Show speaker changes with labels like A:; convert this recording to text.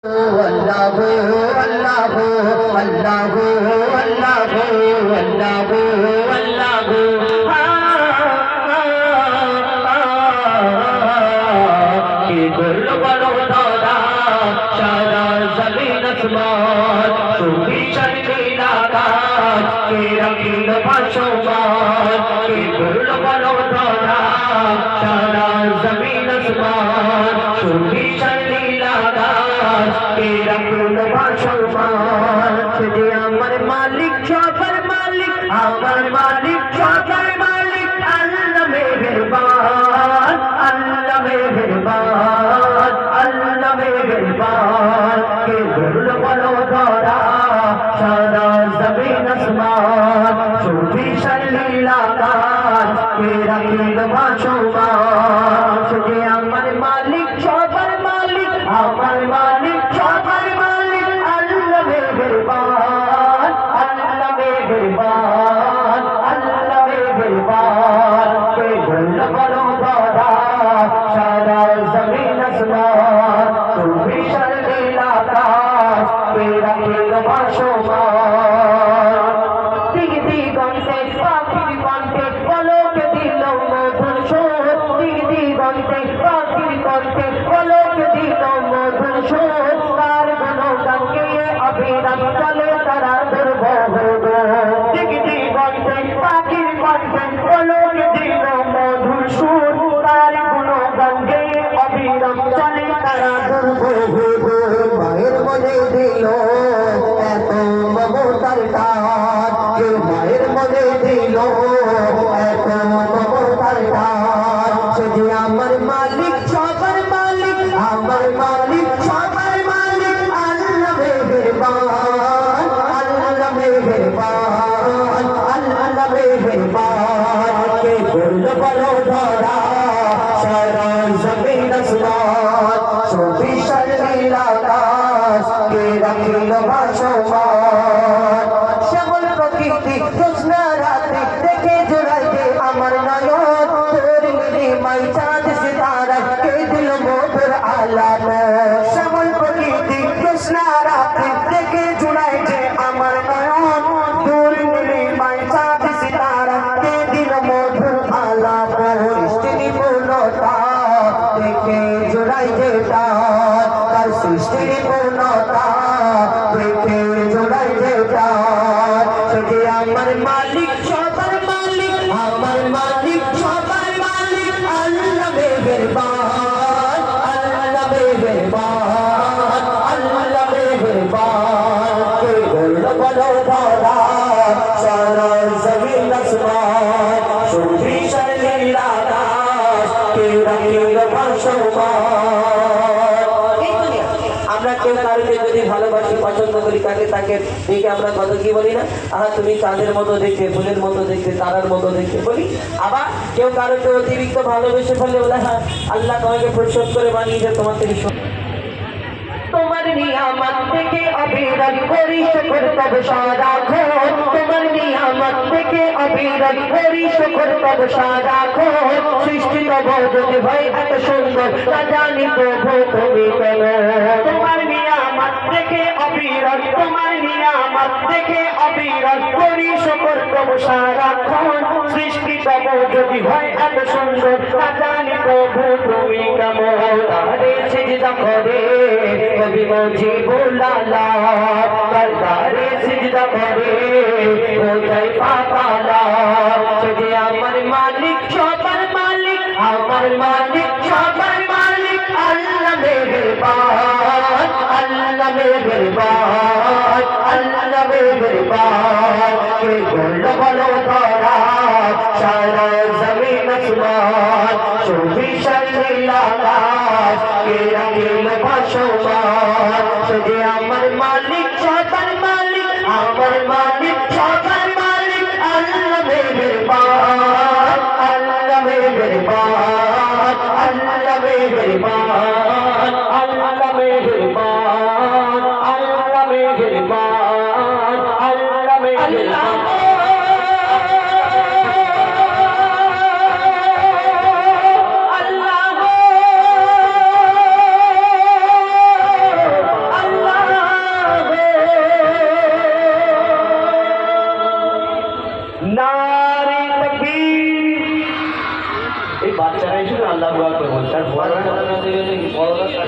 A: अल्लाहु अल्लाहु अल्लाहु अल्लाहु अल्लाहु अल्लाहु के गुल बड़ो दादा सारा ज़मीन आसमान सुबी चढ़ी आकाश के रंगीन बाशोमान के गुल बड़ो दादा सारा ज़मीन आसमान सुबी चढ़ी आकाश के रंगीन बाशोमान तुझे अमर मालिक शोकर मालिक अमर मालिक शोकर मालिक अल्लाह मेहरबान अल्लाह मेहरबान अल्लाह मेहरबान के गुल बलो दौरा सारा ज़मीन आसमान सुबी शर्लील आकाश के रंगीन बाशोमान तुझे अमर मालिक शोकर मालिक अमर मालिक शोकर मालिक अल्लाह मेहरबान अल्लाह मेहरबान अल्लाह मेहरबान के गुल बलो दौरा सारा ज़मीन आसमान सुबी शर्लील आकाश के रंगीन बाशोमान दिग दिगंते पाখির কণ্ঠে পলকে দিল মধুর সুর দিগ দিগন্তে পাখির কণ্ঠে পলকে দিল মধুর সুর তার গুণগান গেয়ে অবিরাম চলে তারা দুর্বহ দিগ দিগন্তে পাখির কণ্ঠে পলকে দিল মধুর সুর তার গুণগান গেয়ে অবিরাম চলে তারা দুর্বহ মায়ের মনে দিল এত মমতার টান কে মায়ের মনে দিল এত মমতার টান সে যে আমার মালিক সবার মালিক আমার মালিক সবার মালিক আল্লাহ মেহেরবান আল্লাহ মেহেরবান আল্লাহ মেহেরবান কে গুল বলো ধরা সারা জমিন আসমান সুবি শর্লীল আকাশ কে রঙিন বাশোমান শ্যামল প্রকৃতি জ্যোৎস্না রাতে দেখে জোড়াইতে আমার নয়ন তোর নীলিমায় চাঁদ সিতারায় কে দিল মধুর আলাপ শ্যামল প্রকৃতি জ্যোৎস্না রাতে দেখে জোড়াইতে আমার নয়ন তোর নীলিমায় চাঁদ সিতারায় কে দিল মধুর আলাপ সৃষ্টি নিপুণতা দেখে জোড়াইতে টান তার সৃষ্টির পূর্ণতা দেখে জোড়াইতে টান সে আমার মালিক সবার মালিক আমার মালিক সবার মালিক আল্লাহ মেহেরবান আল্লাহ মেহেরবান আল্লাহ মেহেরবান কে গুল বলো ধরা সারা জমিন আসমান সুবি শর্লীল আকাশ কে রঙিন বাশোমান আমরা কেউ কারোকে যদি ভালোবাসি পছন্দ করি তাকে তাকে দেখে আমরা কত কি বলি না আহা তুমি চাঁদের মতো দেখতে ফুলের মতো দেখতে তারার মতো দেখতে বলি আবার কেউ কারোকে অতিরিক্ত ভালোবেসে ফেললে বলে হ্যাঁ আল্লাহ তোমাকে পরিশোধ করে বানিয়েছে তোমার থেকে তোমার নিয়ামত থেকে অবিরত করি শুকর তব সারাক্ষণ তোমার নিয়ামত থেকে অবিরত করি শুকর তব সারাক্ষণ সৃষ্টি তব যদি হয় এত সুন্দর তা জানি প্রভু তুমি কেন তোমার নিয়ামত থেকে অবিরত তোমার নিয়ামত থেকে অবিরত করি শুকর তব সারাক্ষণ সৃষ্টি তব যদি হয় এত সুন্দর তা জানি প্রভু তুমি কেমন তারে সিজদা করে কবি মুজিবুল্লাহ তারে সিজদা করে কোথায় পাপালা যে আমার মালিক সবার মালিক আমার মালিক সবার মালিক আল্লাহ মেহেরবান আল্লাহ মেহেরবান আল্লাহ মেহেরবান কে গুল বলো ধরা সারা জমিন আসমান সুবি শর্লীল আকাশ কে রঙিন বাশোমান যে আমার মালিক সবার মালিক আমার মালিক সবার মালিক আল্লাহ মেহেরবান আল্লাহ মেহেরবান আল্লাহ মেহেরবান আল্লাহ মেহেরবান আল্লাহ মেহেরবান আল্লাহ মেহেরবান
B: নারে তাকবীর। এই বাচ্চারাই শুধু আল্লাহু আকবার বলছে আর বড়রা